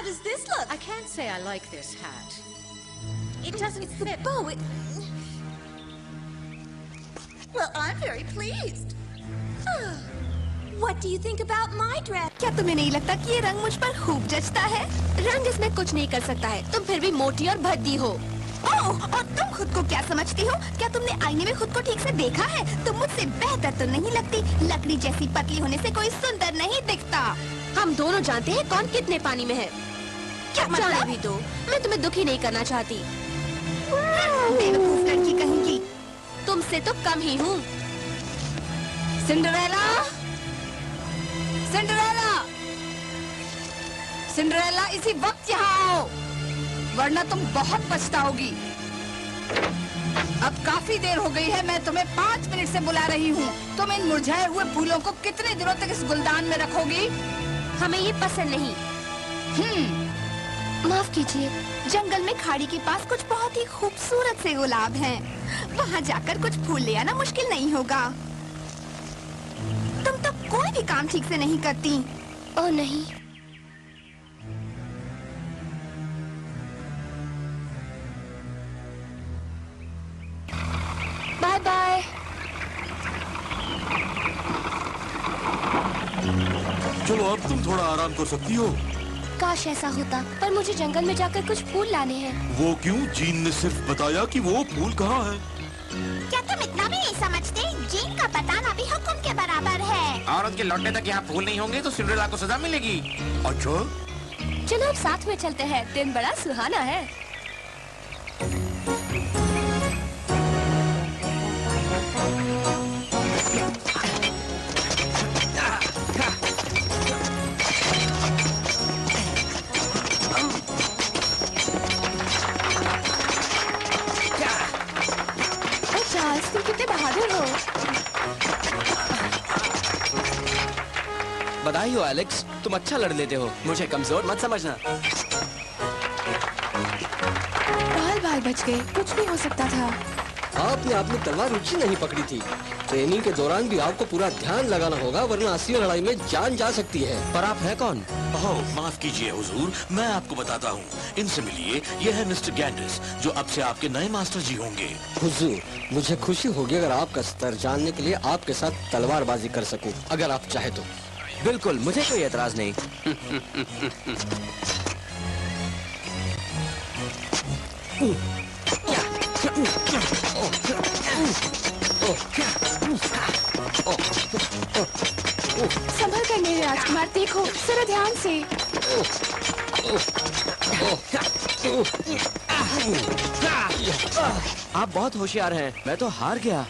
does this look? I can't say I like this hat. It doesn't It's fit. the bow. Well, I'm very pleased. What do you think about my dress? क्या तुम्हें नहीं लगता कि ये रंग मुझ पर खूब जचता है? रंग इसमें कुछ नहीं कर सकता है। तुम फिर भी मोटी और भद्दी हो। ओह, और तुम खुद को क्या समझती हो? क्या तुमने आईने में खुद को ठीक से देखा है? तुम मुझसे बेहतर तो नहीं लगती। लकड़ी जैसी पतली होने से कोई सुंदर नहीं दिखता। हम दोनों जानते हैं कौन कितने पानी में है। क्या जाने मतलब? भी दो, मैं तुम्हें दुखी नहीं करना चाहती। बेवकूफ लड़की कहेंगी। तुमसे तो कम ही हूँ। सिंड्रेला, सिंड्रेला, सिंड्रेला, इसी वक्त यहाँ आओ, वरना तुम बहुत पछताओगी। अब काफी देर हो गई है, मैं तुम्हें 5 मिनट से बुला रही हूँ। तुम इन मुरझाए हुए फूलों को कितने दिनों तक इस गुलदान में रखोगी? हमें ये पसंद नहीं। माफ कीजिए, जंगल में खाड़ी के पास कुछ बहुत ही खूबसूरत से गुलाब हैं। वहाँ जाकर कुछ फूल ले आना मुश्किल नहीं होगा। तुम तो कोई भी काम ठीक से नहीं करती। ओह नहीं, बाय बाय। चलो अब तुम थोड़ा आराम कर सकती हो। काश ऐसा होता, पर मुझे जंगल में जाकर कुछ फूल लाने हैं। वो क्यों? जीन ने सिर्फ बताया कि वो फूल कहाँ है। क्या तुम इतना भी नहीं समझते? जीन का बताना भी हुक्म के बराबर है। और उसके लौटने तक यहाँ फूल नहीं होंगे तो सिंड्रेला को सजा मिलेगी। अच्छा, चलो अब साथ में चलते हैं, दिन बड़ा सुहाना है। चार्ल्स, तुम कितने बहादुर हो। बधाई हो एलेक्स, तुम अच्छा लड़ लेते हो। मुझे कमजोर मत समझना। बाल बच गए, कुछ भी हो सकता था। आपने अपनी तलवार ऊंची नहीं पकड़ी थी। ट्रेनिंग के दौरान भी आपको पूरा ध्यान लगाना होगा, वरना असली लड़ाई में जान जा सकती है। पर आप हैं कौन? ओह माफ कीजिए हुजूर, मैं आपको बताता हूँ। इनसे मिलिए, यह है मिस्टर गैंडिस, जो अब से आपके नए मास्टर जी होंगे। हुजूर, मुझे खुशी होगी अगर आपका स्तर जानने के लिए आपके साथ तलवारबाजी कर सकूं, अगर आप चाहे तो। बिल्कुल, मुझे कोई एतराज नहीं। संभल कर मेरे राजकुमार, देखो जरा ध्यान से। आप बहुत होशियार हैं, मैं तो हार गया।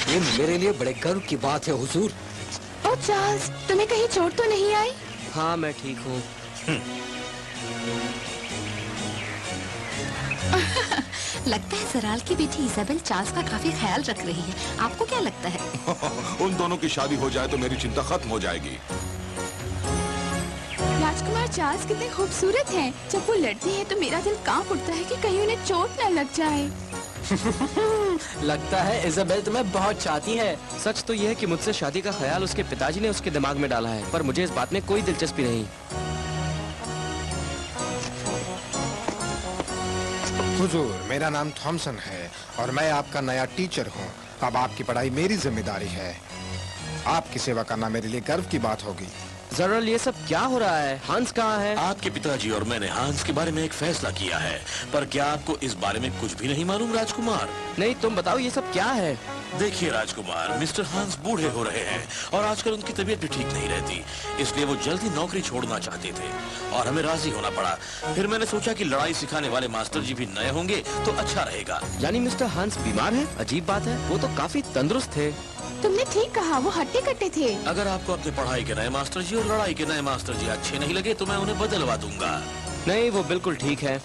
ये मेरे लिए बड़े गर्व की बात है हुजूर। ओ चार्ल्स, तुम्हें कहीं चोट तो नहीं आई? हाँ, मैं ठीक हूँ। लगता है जराल की बेटी इजाबेल चार्ल्स का काफी ख्याल रख रही है। आपको क्या लगता है? उन दोनों की शादी हो जाए तो मेरी चिंता खत्म हो जाएगी। राजकुमार चार्ल्स कितने खूबसूरत हैं। जब वो लड़ती हैं तो मेरा दिल कांप उठता है कि कहीं उन्हें चोट न लग जाए। लगता है इजाबेल तुम्हें बहुत चाहती है। सच तो यह है कि मुझसे शादी का ख्याल उसके पिताजी ने उसके दिमाग में डाला है, पर मुझे इस बात में कोई दिलचस्पी नहीं। हुजूर, मेरा नाम थॉमसन है और मैं आपका नया टीचर हूँ। अब आपकी पढ़ाई मेरी जिम्मेदारी है। आपकी सेवा करना मेरे लिए गर्व की बात होगी। जरूर, ये सब क्या हो रहा है? हंस कहाँ है? आपके पिताजी और मैंने हांस के बारे में एक फैसला किया है, पर क्या आपको इस बारे में कुछ भी नहीं मालूम राजकुमार? नहीं, तुम बताओ ये सब क्या है? देखिए राजकुमार, मिस्टर हांस बूढ़े हो रहे हैं और आजकल उनकी तबीयत भी ठीक नहीं रहती, इसलिए वो जल्द ही नौकरी छोड़ना चाहते थे और हमें राजी होना पड़ा। फिर मैंने सोचा कि लड़ाई सिखाने वाले मास्टर जी भी नए होंगे तो अच्छा रहेगा। यानी मिस्टर हांस बीमार है? अजीब बात है, वो तो काफी तंदुरुस्त थे। तुमने ठीक कहा, वो हट्टे कट्टे थे। अगर आपको अपनी पढ़ाई के नए मास्टर जी और लड़ाई के नए मास्टर जी अच्छे नहीं लगे तो मैं उन्हें बदलवा दूंगा। नहीं, वो बिल्कुल ठीक है।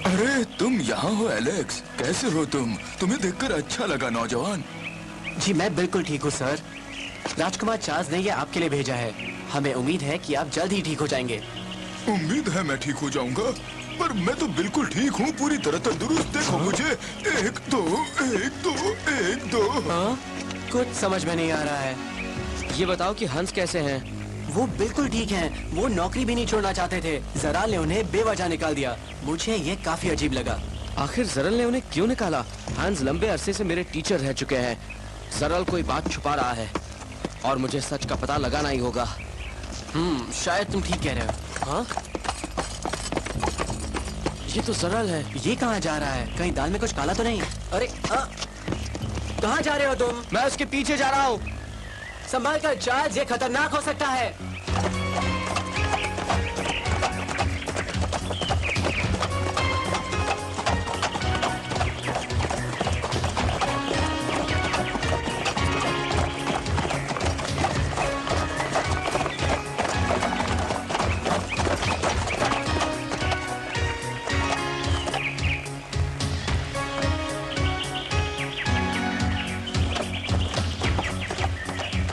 अरे तुम यहाँ हो एलेक्स, कैसे हो तुम? तुम्हें देखकर अच्छा लगा नौजवान। जी मैं बिल्कुल ठीक हूँ सर। राजकुमार चार्ल्स ने ये आपके लिए भेजा है। हमें उम्मीद है कि आप जल्द ही ठीक हो जाएंगे। उम्मीद है मैं ठीक हो जाऊंगा। पर मैं तो बिल्कुल ठीक हूँ, पूरी तरह तंदुरुस्त। देखो मुझे। 1 2 1 2 1 2। हाँ? कुछ समझ में नहीं आ रहा है। ये बताओ कि हंस कैसे हैं? वो बिल्कुल ठीक हैं। वो नौकरी भी नहीं छोड़ना चाहते थे। जराल ने उन्हें बेवजह निकाल दिया। मुझे ये काफी अजीब लगा। आखिर जरल ने उन्हें क्यों निकाला? हंस लंबे अरसे से मेरे टीचर रह चुके हैं। जरल कोई बात छुपा रहा है और मुझे सच का पता लगाना ही होगा। शायद तुम ठीक कह रहे हो। हाँ? ये तो जरल है। ये कहाँ जा रहा है? कहीं दाल में कुछ काला तो नहीं? अरे कहाँ जा रहे हो तुम? मैं उसके पीछे जा रहा हूँ। संभाल कर चार्ल्स, ये खतरनाक हो सकता है।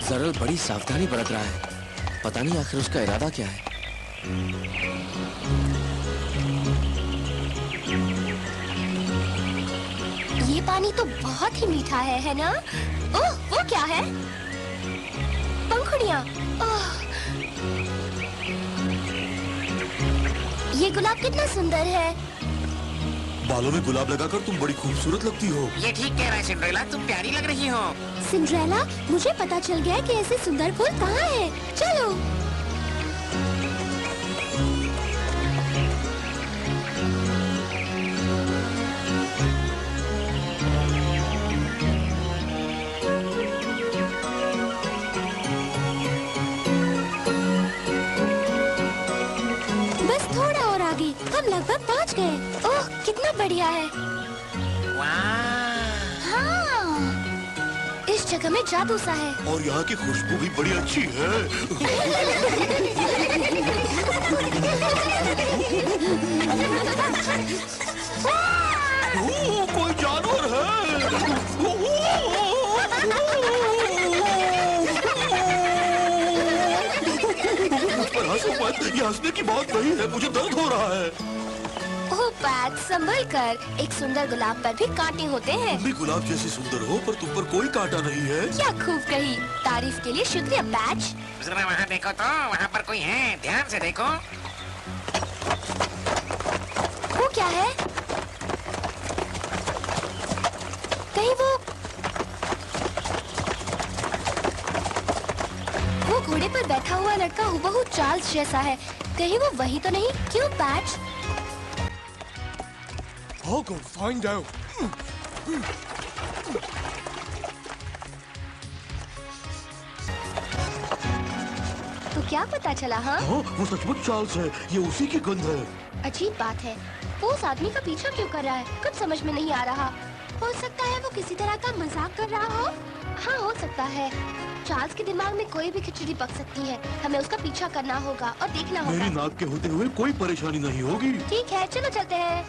जरल बड़ी सावधानी बरत रहा है। पता नहीं आखिर उसका इरादा क्या है। ये पानी तो बहुत ही मीठा है ना? ओह, वो क्या है? पंखुड़ियाँ। ओह, ये गुलाब कितना सुंदर है। बालों में गुलाब लगाकर तुम बड़ी खूबसूरत लगती हो। ये ठीक कह रहा है सिंड्रेला, तुम प्यारी लग रही हो। सिंड्रेला, मुझे पता चल गया कि ऐसे सुंदर फूल कहाँ है। चलो। बस थोड़ा और आगे, हम लगभग पहुँच गए। ओह, कितना बढ़िया है। हाँ, इस जगह में जादू सा है। और यहाँ की खुशबू भी बड़ी अच्छी है। कोई जानवर है। मुझ पर हंसो मत, ये हंसने की बात नहीं है, मुझे दर्द हो रहा है। ओह पैट, संभल कर। एक सुंदर गुलाब पर भी कांटे होते हैं। तुम भी गुलाब जैसी सुंदर हो, पर तुम पर कोई कांटा नहीं है। क्या खूब कही। तारीफ के लिए शुक्रिया पैच। जरा वहाँ देखो तो, वहाँ पर कोई है, ध्यान से देखो। वो क्या है? कहीं वो घोड़े पर बैठा हुआ लड़का हुबहू चार्ल्स जैसा है। कहीं वो वही तो नहीं? क्यों patch? I'll go find out. तो क्या पता चला? हाँ, वो सचमुच चार्ल्स है, ये उसी की गंध है। अजीब बात है। वो उस आदमी का पीछा क्यों कर रहा है? कुछ समझ में नहीं आ रहा। हो सकता है वो किसी तरह का मजाक कर रहा हो। हाँ, हो सकता है। चार्ल्स के दिमाग में कोई भी खिचड़ी पक सकती है। हमें उसका पीछा करना होगा और देखना होगा। मेरी नाक के होते हुए कोई परेशानी नहीं होगी। ठीक है, चलो चलते हैं।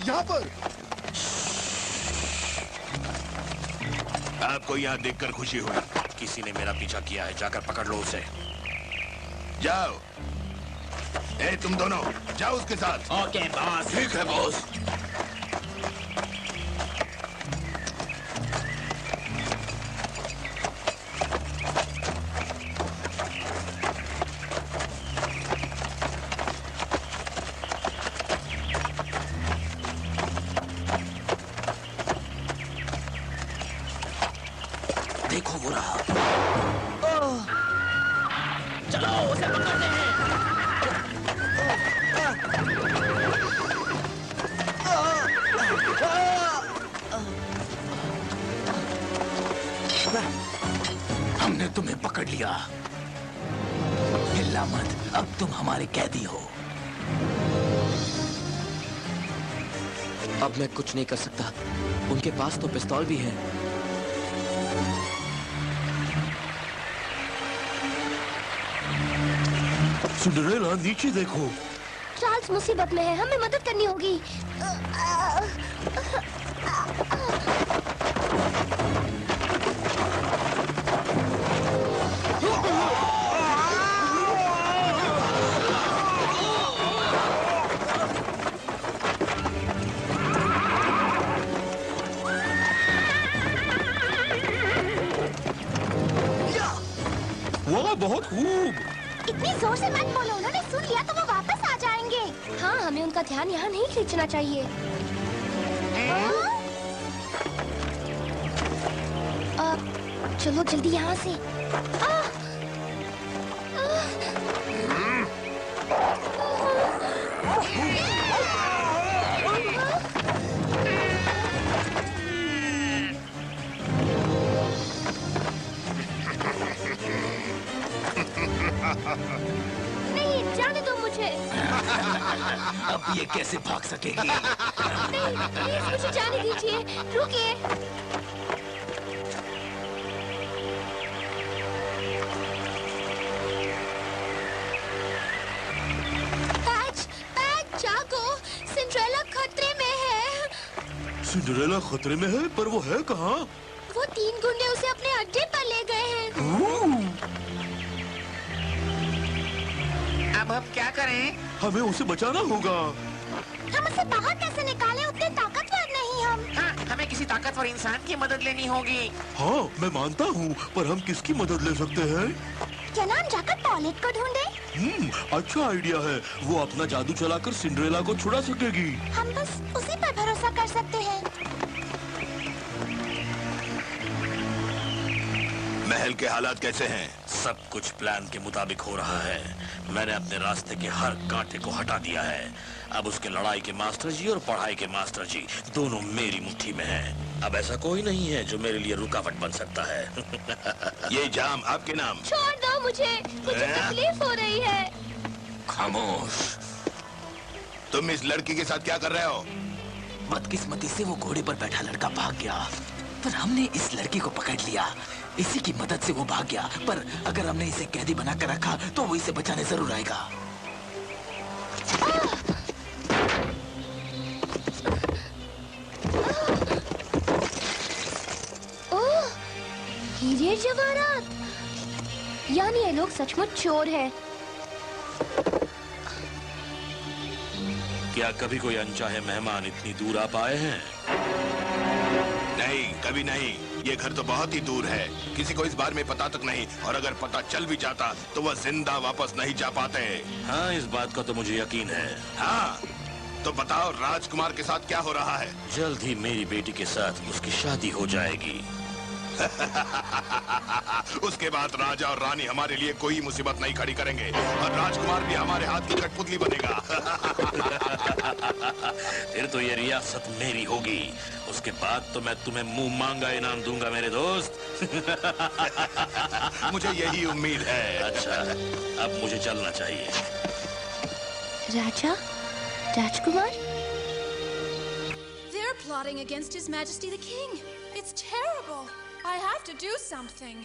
यहाँ पर। आपको यहाँ देखकर खुशी हुई। किसी ने मेरा पीछा किया है, जाकर पकड़ लो उसे। जाओ। ए, तुम दोनों जाओ उसके साथ। Okay boss. ठीक है बॉस। देखो वो रहा। चलो उसे पकड़ते हैं। हमने तुम्हें पकड़ लिया। हिल्ला मत, अब तुम हमारे कैदी हो। अब मैं कुछ नहीं कर सकता। उनके पास तो पिस्तौल भी है। सिंड्रेला नीचे देखो। चार्ल्स मुसीबत में है, हमें मदद करनी होगी। वाह, बहुत खूब। इतनी जोर से मत बोलो, उन्होंने सुन लिया तो वो वापस आ जाएंगे। हाँ, हमें उनका ध्यान यहाँ नहीं खींचना चाहिए। चलो जल्दी यहाँ से। नहीं, जाने दो मुझे। अब ये कैसे भाग सकेगी? नहीं, प्लीज मुझे जाने दीजिए। रुकिए। पैच, जागो। सिंड्रेला खतरे में है। सिंड्रेला खतरे में है, पर वो है कहाँ? वो 3 गुंडे उसे अपने अड्डे पर ले गए हैं। अब हम क्या करें? हमें उसे बचाना होगा। हम उसे बाहर कैसे निकालें? उतने ताकतवर नहीं हम। हाँ, हमें किसी ताकतवर इंसान की मदद लेनी होगी। हाँ, मैं मानता हूँ, पर हम किसकी मदद ले सकते हैं? क्या नाम जाकर पॉलेट को ढूंढे? अच्छा आइडिया है। वो अपना जादू चलाकर सिंड्रेला को छुड़ा सकेगी। हम बस उसी पर भरोसा कर सकते हैं। महल के हालात कैसे हैं? सब कुछ प्लान के मुताबिक हो रहा है। मैंने अपने रास्ते के हर कांटे को हटा दिया है। अब उसके लड़ाई के मास्टर जी और पढ़ाई के मास्टर जी दोनों मेरी मुट्ठी में हैं। अब ऐसा कोई नहीं है जो मेरे लिए रुकावट बन सकता है। ये जाम आपके नाम। छोड़ दो मुझे तकलीफ हो रही है। खामोश। तुम इस लड़की के साथ क्या कर रहे हो? बदकिस्मती से वो घोड़े पर बैठा लड़का भाग गया, पर हमने इस लड़की को पकड़ लिया। इसी की मदद से वो भाग गया, पर अगर हमने इसे कैदी बनाकर रखा तो वो इसे बचाने जरूर आएगा। ओह, हीरे जवाहरात। यानी ये लोग सचमुच चोर हैं। क्या कभी कोई अनचाहे मेहमान इतनी दूर आ पाए हैं? नहीं, कभी नहीं। ये घर तो बहुत ही दूर है, किसी को इस बारे में पता तक नहीं, और अगर पता चल भी जाता तो वह जिंदा वापस नहीं जा पाते। हाँ, इस बात का तो मुझे यकीन है। हाँ, तो बताओ राजकुमार के साथ क्या हो रहा है? जल्द ही मेरी बेटी के साथ उसकी शादी हो जाएगी। उसके बाद राजा और रानी हमारे लिए कोई मुसीबत नहीं खड़ी करेंगे, और राजकुमार भी हमारे हाथ की कठपुतली बनेगा। फिर तो ये रियासत मेरी होगी। उसके बाद तो मैं तुम्हें मुंह मांगा इनाम दूंगा मेरे दोस्त। मुझे यही उम्मीद है। अच्छा, अब मुझे चलना चाहिए। राजा, राजकुमार। They're plotting against His Majesty the King. It's terrible. I have to do something.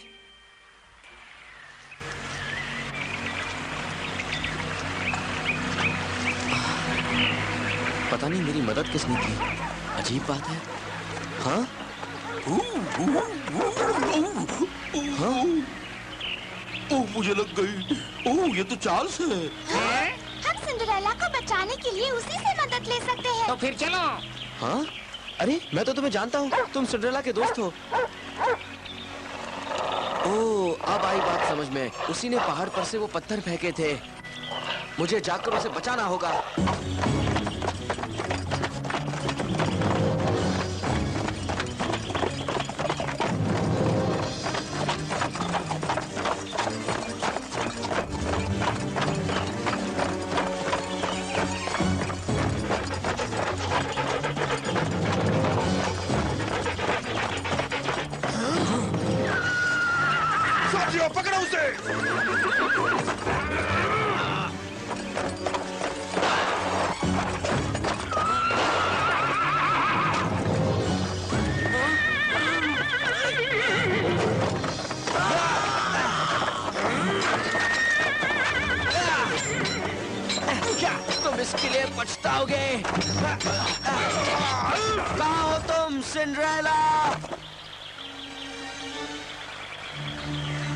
पता नहीं मेरी मदद किसने की। अजीब बात है। हाँ? हाँ? ओह, मुझे लग गई। ओह, ये तो चार्ल्स है। हम सिंड्रेला को बचाने के लिए उसी से मदद ले सकते हैं। तो फिर चलो। हाँ? अरे मैं तो तुम्हें जानता हूँ, तुम सिंड्रेला के दोस्त हो। ओह, अब आई बात समझ में। उसी ने पहाड़ पर से वो पत्थर फेंके थे। मुझे जाकर उसे बचाना होगा। पकड़ो उसे। तुम इसके लिए पछताओगे। कहाँ हो तुम सिंड्रेला?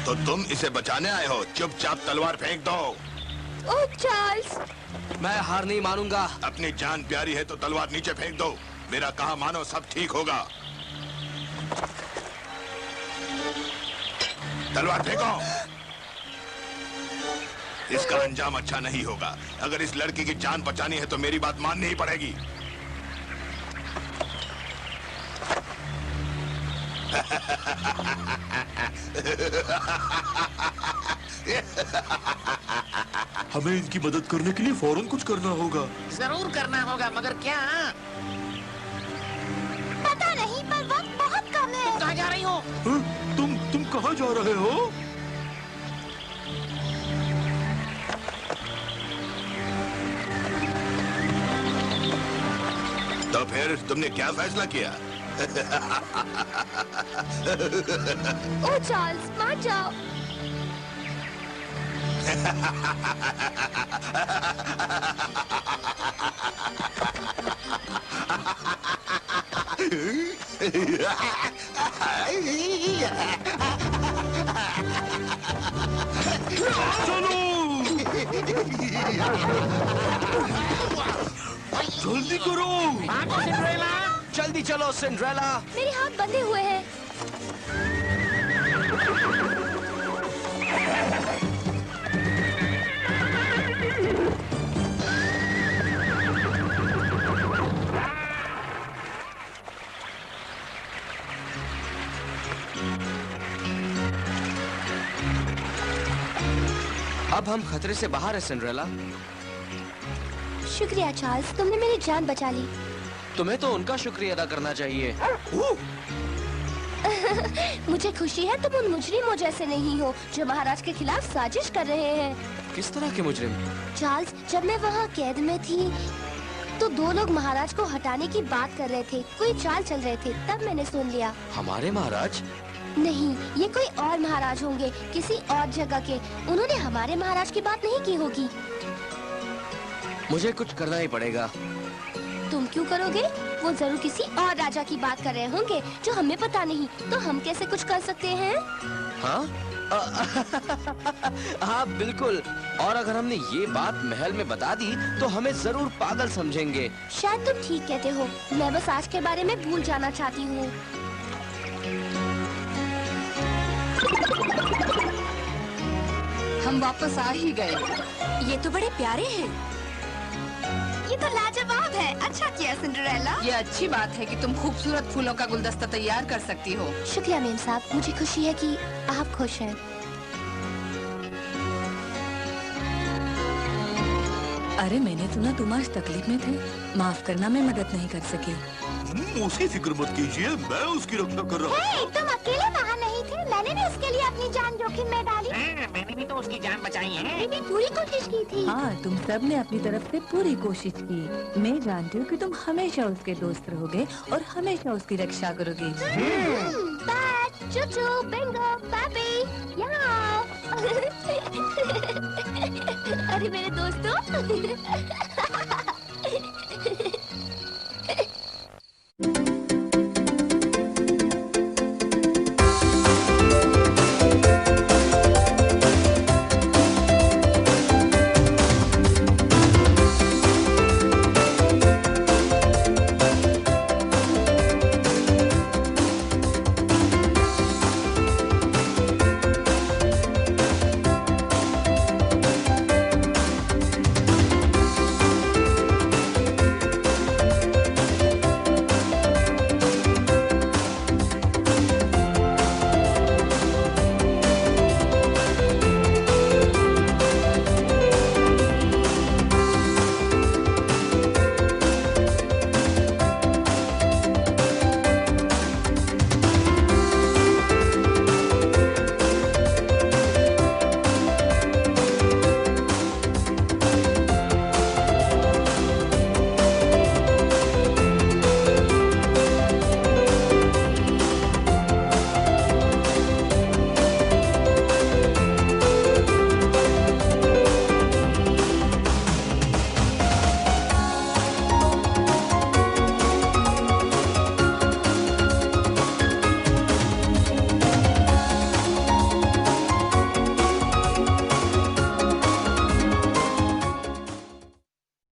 तो तुम इसे बचाने आए हो? चुपचाप तलवार फेंक दो। ओह चार्ल्स, मैं हार नहीं मानूंगा। अपनी जान प्यारी है तो तलवार नीचे फेंक दो। मेरा कहा मानो, सब ठीक होगा। तलवार फेंको। इसका अंजाम अच्छा नहीं होगा। अगर इस लड़की की जान बचानी है तो मेरी बात माननी ही पड़ेगी। हमें इनकी मदद करने के लिए फौरन कुछ करना होगा। जरूर करना होगा, मगर क्या? पता नहीं, पर वक्त बहुत कम है। तुम कहाँ जा रही हो? तुम कहाँ जा रहे हो? तो फिर तुमने क्या फैसला किया? ओह चार्ल्स, मान जाओ। जल्दी करो। सिंड्रेला, जल्दी चलो सिंड्रेला। मेरे हाथ बंधे हुए हैं। अब हम खतरे से बाहर है सिंड्रेला। शुक्रिया चार्ल्स, तुमने मेरी जान बचा ली। तुम्हें तो उनका शुक्रिया अदा करना चाहिए। मुझे खुशी है तुम उन मुजरिमों जैसे नहीं हो जो महाराज के खिलाफ साजिश कर रहे हैं। किस तरह के मुजरिम? चार्ल्स, जब मैं वहाँ कैद में थी तो दो लोग महाराज को हटाने की बात कर रहे थे। कोई चाल चल रहे थे, तब मैंने सुन लिया। हमारे महाराज? नहीं, ये कोई और महाराज होंगे, किसी और जगह के। उन्होंने हमारे महाराज की बात नहीं की होगी। मुझे कुछ करना ही पड़ेगा। तुम क्यों करोगे? वो जरूर किसी और राजा की बात कर रहे होंगे जो हमें पता नहीं। तो हम कैसे कुछ कर सकते हैं? हाँ? हाँ बिल्कुल। और अगर हमने ये बात महल में बता दी तो हमें जरूर पागल समझेंगे। शायद तुम ठीक कहते हो। मैं बस आज के बारे में भूल जाना चाहती हूँ। हम वापस आ ही गए। ये तो बड़े प्यारे हैं। ये तो लाजवाब है। अच्छा किया सिंड्रेला। ये अच्छी बात है कि तुम खूबसूरत फूलों का गुलदस्ता तैयार कर सकती हो। शुक्रिया मेम साहब, मुझे खुशी है कि आप खुश हैं। अरे मैंने सुना तुम आज तकलीफ में थे। माफ करना, मैं मदद नहीं कर सकी। उसकी फिक्र मत कीजिए, मैं उसकी रक्षा कर रहा हूँ। तुम अकेले वहाँ नहीं थे। मैंने भी उसके लिए अपनी जान जोखिम में डाली। मैंने भी तो उसकी जान बचाई है। मैंने भी पूरी कोशिश की थी। हाँ, तुम सब ने अपनी तरफ से पूरी कोशिश की। मैं जानती हूँ कि तुम हमेशा उसके दोस्त रहोगे और हमेशा उसकी रक्षा करोगे। बैट, चूचू, बिंगो, पापी, यहाँ। अरे मेरे दोस्तों।